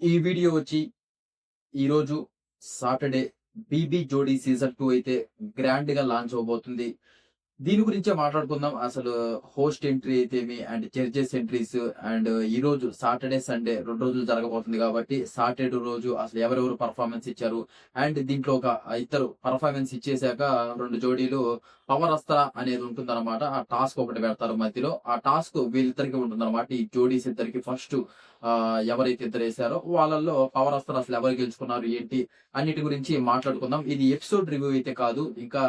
ఈ వీడియో వచ్చి ఈరోజు సాటర్డే 'బీబీ జోడీ' సీజన్ 2 అయితే గ్రాండ్‌గా లాంచ్ అవ్వబోతుంది. దీని గురించే మాట్లాడుకుందాం. అసలు హోస్ట్ ఎంట్రీ అయితేమి అండ్ జడ్జెస్ ఎంట్రీస్ అండ్ ఈరోజు సాటర్డే, సండే 2 రోజులు జరగబోతుంది కాబట్టి సాటర్డే రోజు అసలు ఎవరెవరు పెర్ఫార్మన్స్ ఇచ్చారు అండ్ దీంట్లో ఒక ఇద్దరు పెర్ఫార్మన్స్ ఇచ్చేసాక 2 జోడీలు పవర్ అస్త్ర అనేది ఉంటుందన్నమాట. ఆ టాస్క్ ఒకటి పెడతారు మధ్యలో. ఆ టాస్క్ వీళ్ళిద్దరికీ ఉంటుందన్నమాట. ఈ జోడీస్ ఇద్దరికి ఫస్ట్ ఎవరైతే ఇద్దరేసారో వాళ్ళల్లో పవర్ అస్త్ర అసలు ఎవరు గెలుచుకున్నారు ఏంటి అన్నిటి గురించి మాట్లాడుకుందాం. ఇది ఎపిసోడ్ రివ్యూ అయితే కాదు. ఇంకా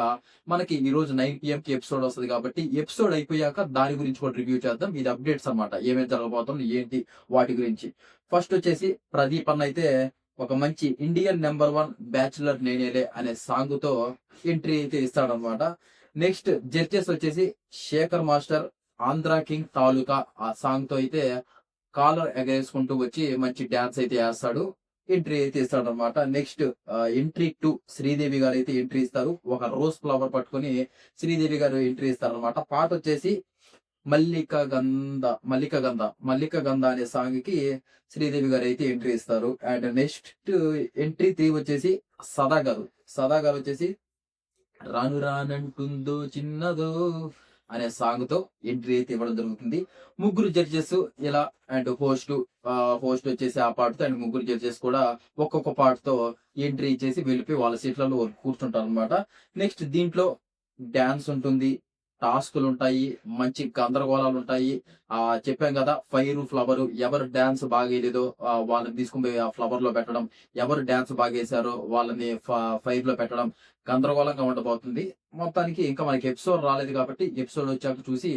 మనకి ఈరోజు 9 PM ఎపిసోడ్ వస్తది కాబట్టి, ఎపిసోడ్ అయిపోయాక దాని గురించి కూడా రివ్యూ చేద్దాం. ఇది అప్డేట్స్ అన్నమాట. ఏమేమి జరగబోతుంది, ఏంటి వాటి గురించి. ఫస్ట్ వచ్చేసి ప్రదీప్ అన్న అయితే ఒక మంచి ఇండియన్ నంబర్ 1 బ్యాచులర్ నేనేలే అనే సాంగ్‌తో ఎంట్రీ అయితే ఇస్తాడన్నమాట. నెక్స్ట్ జడ్జెస్ వచ్చేసి శేఖర్ మాస్టర్, ఆంధ్ర కింగ్ తాలూకా ఆ సాంగ్‌తో అయితే కాలర్ ఎగరేసుకుంటూ వచ్చి మంచి డాన్స్ అయితే ఏస్తాడు. ఎంట్రీ అయితే ఇస్తాడనమాట. నెక్స్ట్ ఎంట్రీ 2 శ్రీదేవి గారైతే ఎంట్రీ ఇస్తారు. ఒక రోజ్ ఫ్లవర్ పట్టుకొని శ్రీదేవి గారు ఎంట్రీ ఇస్తారనమాట. పాటొచ్చేసి 'మల్లిక గంధ' 'మల్లిక గంధ' అనే సాంగ్‌కి శ్రీదేవి గారైతే ఎంట్రీ ఇస్తారు. అండ్ నెక్స్ట్ ఎంట్రీ 3 వచ్చేసి సదా గారు. సదా గారొచ్చేసి 'రాను రానంటుందో చిన్నదో' అనే సాంగ్‌తో ఎంట్రీ అయితే ఇవ్వడం జరుగుతుంది. ముగ్గురు జడ్జెస్ ఇలా అండ్ హోస్ట్ వచ్చేసి ఆ పాటతో అండ్ ముగ్గురు జడ్జెస్ కూడా ఒక్కొక్క పాటతో ఎంట్రీ ఇచ్చేసి వెళ్ళిపోయి వాళ్ళ సీట్లలో కూర్చుంటారనమాట. నెక్స్ట్ దీంట్లో డాన్స్ ఉంటుంది. టాస్కులుంటాయి. మంచి గందరగోళాలుంటాయి. చెప్పాం గదా! ఫైరు, ఫ్లవరు ఎవరు డాన్స్ బాగేయలేదో వాళ్ళని తీసుకొని పోయి ఆ ఫ్లవర్‌లో పెట్టడం. ఎవరు డాన్స్ బాగేశారో వాళ్ళని ఫైర్‌లో పెట్టడం. గందరగోళంగా ఉండబోతుంది. మొత్తానికి ఇంకా మనకి ఎపిసోడ్ రాలేదు కాబట్టి ఎపిసోడ్ వచ్చాక చూసి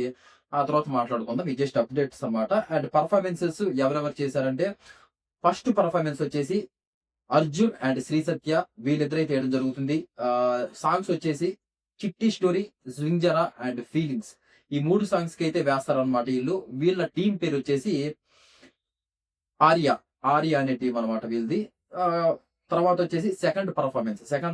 ఆ తర్వాత మాట్లాడుకుందాం. ఇది జస్ట్ అప్డేట్స్ అన్నమాట. అండ్ పెర్ఫార్మన్సెస్ ఎవరెవరు చేశారంటే ఫస్ట్ పెర్ఫార్మన్స్ వచ్చేసి 'అర్జున్' అండ్ 'శ్రీ సత్య' వీళ్ళిద్దరైతే చేయడం జరుగుతుంది. సాంగ్స్ వచ్చేసి 'చిట్టి స్టోరీ', 'జింజర' అండ్ 'ఫీలింగ్స్' ఈ 3 సాంగ్స్‌కి అయితే వేస్తారనమాట ఈళ్ళు. వీళ్ళ టీమ్ పేరొచ్చేసి 'ఆర్య'. 'ఆర్య' అనే టీమ్ అనమాట వీళ్ళది. తర్వాతొచ్చేసి సెకండ్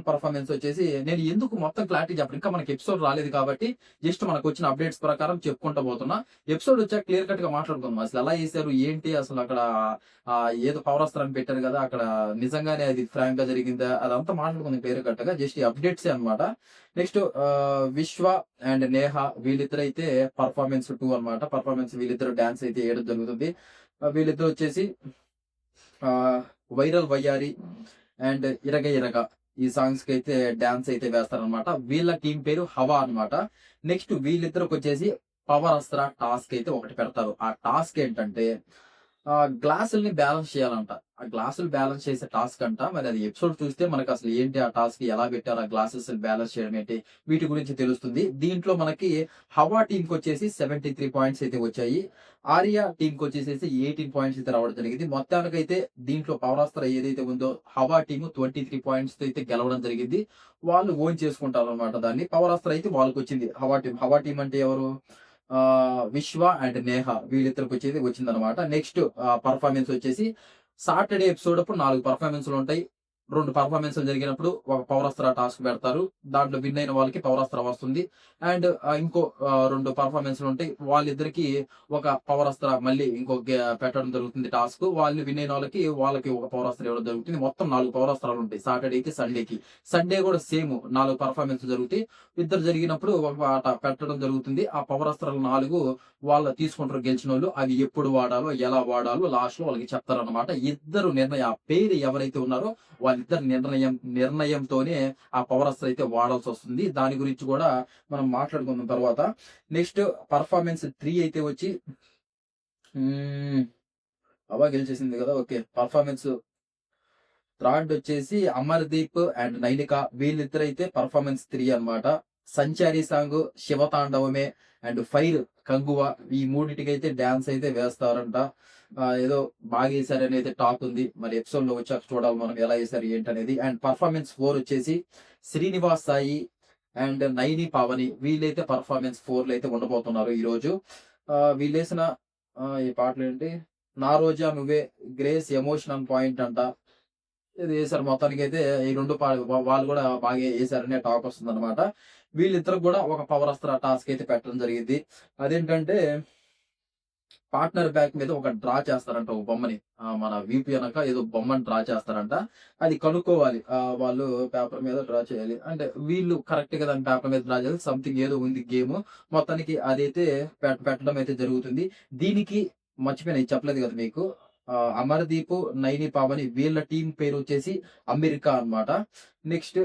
పెర్ఫార్మన్స్ వచ్చేసి నేను ఎందుకు మొత్తం క్లారిటీ చెప్పను. ఇంకా మనకి ఎపిసోడ్ రాలేదు కాబట్టి జస్ట్ మనకొచ్చిన అప్డేట్స్ ప్రకారం చెప్పుకుంటా పోతున్నా. ఎపిసోడ్ వచ్చాక క్లియర్ కట్‌గా మాట్లాడుకుందాం. అసలు ఎలా చేశారు? ఏంటి? అసలు అక్కడ ఏదో పవరాస్త్రాన్ని పెట్టారు గదా! అక్కడ నిజంగానే అది ఫ్రాంక్‌గా జరిగిందా? అదంతా మాట్లాడుకుందాం క్లియర్ కట్‌గా. జస్ట్ ఈ అప్డేట్సే అన్నమాట. నెక్స్ట్ 'విశ్వ' అండ్ 'నేహ' వీళ్ళిద్దరైతే పెర్ఫార్మన్స్ 2 అన్నమాట. వీళ్ళిద్దరు డాన్స్ అయితే ఏయడం జరుగుతుంది. వీళ్ళిద్దరూ వచ్చేసి 'వైరల్ వయ్యారి' అండ్ 'ఇరగ ఇరగ' ఈ సాంగ్స్‌కైతే డాన్స్ అయితే వేస్తారనమాట. వీళ్ళ టీమ్ పేరు 'హవా' అనమాట. నెక్స్ట్ వీళ్ళిద్దరికొచ్చేసి 'పవర్ అస్త్ర' టాస్క్ అయితే ఒకటి పెడతారు. ఆ టాస్క్ ఏంటంటే గ్లాసుల్ని బ్యాలెన్స్ చేయాలంట. ఆ గ్లాసులు బ్యాలెన్స్ చేసే టాస్క్ అంట. మరి అది ఎపిసోడ్ చూస్తే మనకసలు ఏంటి ఆ టాస్క్ ఎలా పెట్టారు? ఆ గ్లాసెస్ బ్యాలెన్స్ చేయడం ఏంటి? వీటి గురించి తెలుస్తుంది. దీంట్లో మనకి 'హవా' టీమ్‌కొచ్చేసి 73 పాయింట్స్ అయితే వచ్చాయి. 'ఆర్య' టీమ్‌కొచ్చేసేసి 18 పాయింట్స్ అయితే రావడం జరిగింది. మొత్తానికైతే దీంట్లో 'పవరాస్త్ర' ఏదైతే ఉందో 'హవా' టీమ్ 23 పాయింట్స్‌తో అయితే గెలవడం జరిగింది. వాళ్ళు ఓన్ చేసుకుంటారనమాట దాన్ని. 'పవరాస్త్ర' అయితే వాళ్ళకొచ్చింది. 'హవా' టీమ్ అంటే ఎవరు? 'విశ్వ' అండ్ 'నేహ' వీళ్ళిద్దరికొచ్చేది వచ్చిందనమాట. నెక్స్ట్ పెర్ఫార్మన్స్ వచ్చేసి సాటర్‌డే ఎపిసోడ్ అప్పుడు 4 పెర్ఫార్మన్స్‌లుంటాయి. 2 పెర్ఫార్మన్స్‌లు జరిగినప్పుడు ఒక పవరాస్త్ర టాస్క్ పెడతారు. దాంట్లో విన్ అయిన వాళ్ళకి పవరాస్త్ర వస్తుంది. అండ్ ఇంకో 2 పెర్ఫార్మన్స్‌లుంటాయి. వాళ్ళిద్దరికీ ఒక పవరాస్త్ర మళ్ళీ ఇంకో పెట్టడం జరుగుతుంది టాస్క్. వాళ్ళు విన్ అయిన వాళ్ళకి ఒక పవరాస్త్ర ఇవ్వడం జరుగుతుంది. మొత్తం 4 పవరాస్త్రాలుంటాయి సాటర్‌డేకి, సండేకి. సండే కూడా సేమ్ 4 పెర్ఫార్మన్స్‌లు జరుగుతాయి. ఇద్దరు జరిగినప్పుడు ఒక ఆట పెట్టడం జరుగుతుంది. ఆ పవరాస్త్రాలు 4 వాళ్ళు తీసుకుంటారు గెలిచినోళ్ళు. అవి ఎప్పుడు వాడాలో, ఎలా వాడాలో లాస్ట్‌లో వాళ్ళకి చెప్తారనమాట. ఇద్దరు ఆ పేరు ఎవరైతే ఉన్నారో వాళ్ళిద్దరి నిర్ణయంతోనే ఆ పవర్ అయితే వాడాల్సొస్తుంది. దాని గురించి గూడా మనం మాట్లాడుకుందాం తర్వాత. నెక్స్ట్ పెర్ఫార్మన్స్ 3 అయితే వచ్చి హ్మ్. హవా గెలిచేసింది గదా! ఓకే. పెర్ఫార్మన్స్ థర్డ్ వచ్చేసి 'అమర్‌దీప్' అండ్ 'నైనిక' వీళ్ళిద్దరైతే పెర్ఫార్మన్స్ 3 అన్నమాట. 'సంచారి' సాంగ్ 'శివతాండవమే' అండ్ 'ఫైర్' 'కంగువ' ఈ మూడిటికైతే డాన్స్ అయితే వేస్తారంట. ఏదో బాగేశారని అయితే టాక్ ఉంది. మరి ఎపిసోడ్‌లో వచ్చాక చూడాలి మనం ఎలా ఏశారు ఏంటనేది. అండ్ పెర్ఫార్మన్స్ 4 వచ్చేసి 'శ్రీనివాస్ సాయి' అండ్ 'నైని పావని' వీళ్ళైతే పెర్ఫార్మన్స్ 4లో అయితే ఉండబోతున్నారు ఈరోజు. వీళ్ళేసిన ఈ పాటలేంటి 'నా రోజా నువ్వే', 'గ్రేస్ ఎమోషనల్ పాయింట్' అంట. ఇది ఏసారు మొత్తానికైతే ఈ 2 వాళ్ళు గూడా బాగా ఏసారనే టాకొస్తుందనమాట. వీళ్ళిద్దరికి గూడా ఒక పవర్ అస్త్ర టాస్క్ అయితే పెట్టడం జరిగిద్ది. అదేంటంటే పార్ట్నర్ బ్యాక్ మీద ఒక డ్రా చేస్తారంట ఒక బొమ్మని. మన వీపు వెనక ఏదో బొమ్మని డ్రా చేస్తారంట. అది కనుక్కోవాలి. వాళ్ళు పేపర్ మీద డ్రా చేయాలి. అంటే వీళ్ళు కరెక్ట్‌గా దాన్ని పేపర్ మీద డ్రా చేయాలి. సంథింగ్ ఏదో ఉంది గేము. మొత్తానికి అదైతే పెట్టడం అయితే జరుగుతుంది. దీనికి మర్చిపోయాను ఇది చెప్పలేదు కదా మీకు. అమర్‌దీప్, నైని పావని వీళ్ళ టీమ్ పేరొచ్చేసి అమెరికా అన్నమాట. నెక్స్ట్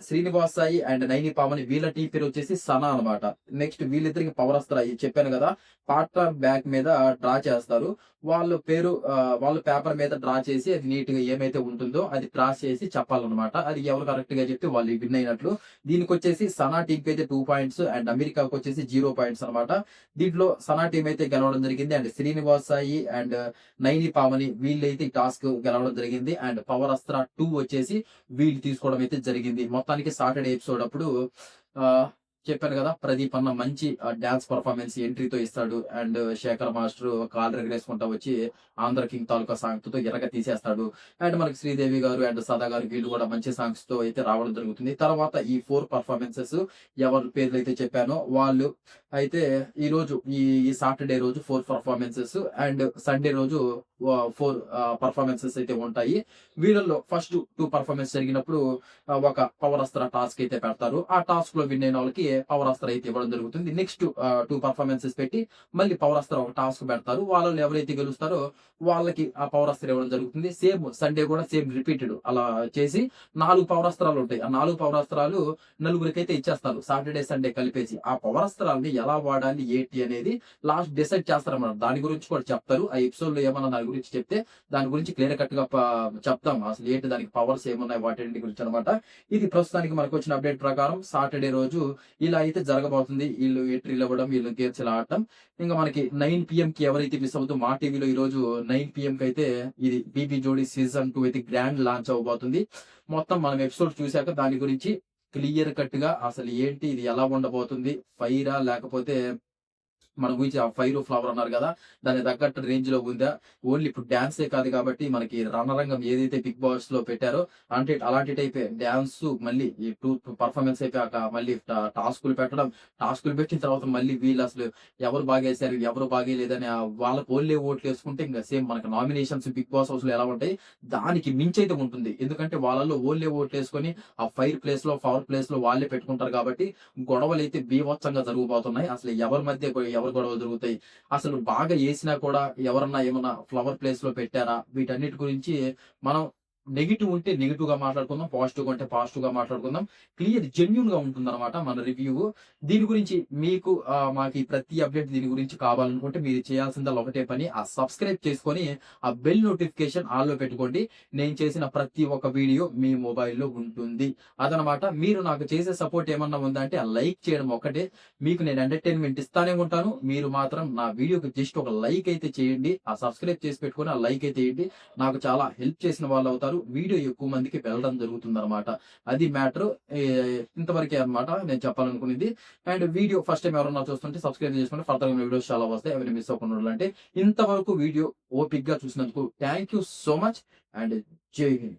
'శ్రీనివాస్ సాయి' అండ్ 'నైని పావని' వీళ్ళ టీమ్ పేరొచ్చేసి 'సన' అన్నమాట. నెక్స్ట్ వీళ్ళిద్దరికి పవర్ అస్త్ర ఇది చెప్పాను గదా! పార్ట్నర్ బ్యాక్ మీద డ్రా చేస్తారు. వాళ్ళ పేరు వాళ్ళు పేపర్ మీద డ్రా చేసి అది నీట్‌గా ఏమైతే ఉంటుందో అది క్రాస్ చేసి చెప్పాలన్నమాట. అది ఎవరు కరెక్ట్‌గా చెప్తే వాళ్ళు విన్ అయినట్లు. దీనికొచ్చేసి 'సన' టీమ్‌కైతే 2 పాయింట్స్ అండ్ అమెరికాకొచ్చేసి 0 పాయింట్స్ అన్నమాట. దీంట్లో 'సన' టీమ్ అయితే గెలవడం జరిగింది. అండ్ 'శ్రీనివాస్ సాయి' అండ్ 'నైని పావని' వీళ్ళైతే ఈ టాస్క్ గెలవడం జరిగింది. అండ్ పవర్ అస్త్ర 2 వచ్చేసి వీళ్ళు తీసుకోవడం అయితే జరిగింది. మొత్తానికి సాటర్‌డే ఎపిసోడ్ అప్పుడు ఆహ్, చెప్పాను గదా! ప్రదీప్ అన్న మంచి డాన్స్ పెర్ఫార్మన్స్ ఎంట్రీతో ఇస్తాడు. అండ్ శేఖర్ మాస్టర్ కాళ్ళు ఎగరేసుకుంటా వచ్చి 'ఆంధ్ర కింగ్' తాలూకా సాంగ్‌తో ఎర్రగా తీసేస్తాడు. అండ్ మనకి శ్రీదేవి గారు అండ్ సదా గారు వీళ్ళు కూడా మంచి సాంగ్స్‌తో అయితే రావడం జరుగుతుంది. తర్వాత ఈ 4 పెర్ఫార్మన్సెస్ ఎవరి పేర్లైతే చెప్పానో వాళ్ళు అయితే ఈరోజు ఈ సాటర్‌డే రోజు 4 పెర్ఫార్మన్సెస్ అండ్ సండే రోజు 4 పెర్ఫార్మన్సెస్ అయితే ఉంటాయి. వీళ్ళలో ఫస్ట్ 2 పెర్ఫార్మన్స్ జరిగినప్పుడు ఒక పవర్ అస్త్ర టాస్క్ అయితే పెడతారు. ఆ టాస్క్‌లో విన్ అయిన వాళ్ళకి పవర్ అస్త్ర అయితే ఇవ్వడం జరుగుతుంది. నెక్స్ట్ 2 పెర్ఫార్మన్సెస్ పెట్టి మళ్ళీ పవర్ అస్త్ర ఒక టాస్క్ పెడతారు. వాళ్ళలో ఎవరైతే గెలుస్తారో వాళ్ళకి ఆ పవర్ అస్త్ర ఇవ్వడం జరుగుతుంది. సేమ్ సండే కూడా సేమ్ రిపీటెడ్ అలా చేసి 4 పవర్ అస్త్రాలు ఉంటాయి. ఆ 4 పవర్ అస్త్రాలు నలుగురికైతే ఇచ్చేస్తారు. సాటర్డే, సండే కలిపేసి. ఆ పవర్ అస్త్రాలని ఎలా వాడాలి ఏంటి అనేది లాస్ట్ డిసైడ్ చేస్తారన్నమాట. దాని గురించి కూడా చెప్తారు. ఆ ఎపిసోడ్‌లో ఏమన్నా దాని గురించి చెప్తే దాని గురించి క్లియర్ కట్‌గా చెప్తాం. అసలు ఏంటి దానికి పవర్స్ ఏమున్నాయి వాటన్నిటి గురించి అన్నమాట. ఇది ప్రస్తుతానికి మనకొచ్చిన అప్డేట్ ప్రకారం సాటర్డే రోజు ఇలా అయితే జరగబోతుంది. ఈళ్ళు ఎంట్రీలు ఇవ్వడం, వీళ్ళు గేమ్స్ ఇలా ఆడటం. ఇంక మనకి 9 పీఎంకి ఎవరైతే మిస్ అవుతూ మా టీవీలో ఈరోజు 9 పీఎంకి అయితే ఇది 'బీబీ జోడీ' సీజన్ 2 అయితే గ్రాండ్ లాంచ్ అవ్వబోతుంది. మొత్తం మనం ఎపిసోడ్ చూసాక దాని గురించి క్లియర్ కట్‌గా అసలు ఏంటి ఇది ఎలా ఉండబోతుంది? ఫైరా లేకపోతే మన గురించి ఆ ఫైర్ ఫ్లవర్ అన్నారు కదా! దానికి తగ్గట్టు రేంజ్‌లో ఉందా? ఓన్లీ ఇప్పుడు డాన్సే కాదు కాబట్టి మనకి రణరంగం ఏదైతే 'బిగ్ బాస్‌లో' పెట్టారో అంటే అలాంటి టైపే డాన్సు మళ్ళీ ఈ 2 పెర్ఫార్మన్స్ అయిపోయాక మళ్ళీ టాస్కులు పెట్టడం. టాస్కులు పెట్టిన తర్వాత మళ్ళీ వీళ్ళసలు ఎవరు బాగేశారు, ఎవరు బాగేయలేదని వాళ్ళకి ఓళ్ళే ఓట్లేసుకుంటే ఇంక సేమ్ మనకి నామినేషన్స్ 'బిగ్ బాస్' హౌస్‌లో ఎలా ఉంటాయి దానికి మించైతే ఉంటుంది. ఎందుకంటే వాళ్ళలో ఓళ్ళే ఓట్లేసుకొని ఆ ఫైర్ ప్లేస్‌లో, పవర్ ప్లేస్‌లో వాళ్ళే పెట్టుకుంటారు కాబట్టి గొడవలైతే బీభత్సంగా జరగబోతున్నాయి. అసలు ఎవరి మధ్య ఎవరు గొడవలు జరుగుతాయి? అసలు బాగా ఏసినా కూడా ఎవరన్నా ఏమన్నా ఫ్లవర్ ప్లేస్‌లో పెట్టారా? వీటన్నిటి గురించి మనం నెగెటివ్ ఉంటే నెగెటివ్‌గా మాట్లాడుకుందాం. పాజిటివ్‌గా ఉంటే పాజిటివ్‌గా మాట్లాడుకుందాం. క్లియర్ జెన్యూన్‌గా ఉంటుందన్నమాట మన రివ్యూ. దీని గురించి మీకు మాకి ప్రతి అప్డేట్ దీని గురించి కావాలనుకుంటే మీరు చేయాల్సిందల్లా ఒకటే పని. సబ్స్క్రైబ్ చేసుకొని ఆ బెల్ నోటిఫికేషన్ ఆల్‌లో పెట్టుకోండి. నేను చేసిన ప్రతి ఒక్క వీడియో మీ మొబైల్‌లో ఉంటుంది. అదనమాట. మీరు నాకు చేసే సపోర్ట్ ఏమన్నా ఉందా అంటే ఆ లైక్ చేయడం ఒక్కటే. మీకు నేను ఎంటర్‌టైన్‌మెంట్ ఇస్తానే ఉంటాను. మీరు మాత్రం నా వీడియోకి జస్ట్ ఒక లైక్ అయితే చేయండి. సబ్స్క్రైబ్ చేసి పెట్టుకొని ఆ లైక్ అయితే చేయండి. నాకు చాలా హెల్ప్ చేసిన వాళ్ళవుతారు. వీడియో ఎక్కువ మందికి వెళ్ళడం జరుగుతుందనమాట. అది మ్యాటరు. ఏ ఇంతవరకే అన్నమాట నేను చెప్పాలనుకునేది. అండ్ వీడియో ఫస్ట్ టైమ్ ఎవరన్నా చూస్తుంటే సబ్స్క్రైబ్ చేసుకుంటే ఫర్దర్‌గా వీడియోస్ చాలా వస్తాయి. ఎవరైనా మిస్ అవ్వకుండా ఉండాలంటే. ఇంతవరకు వీడియో ఓపికగా చూసినందుకు thank you so much and జై హింద్.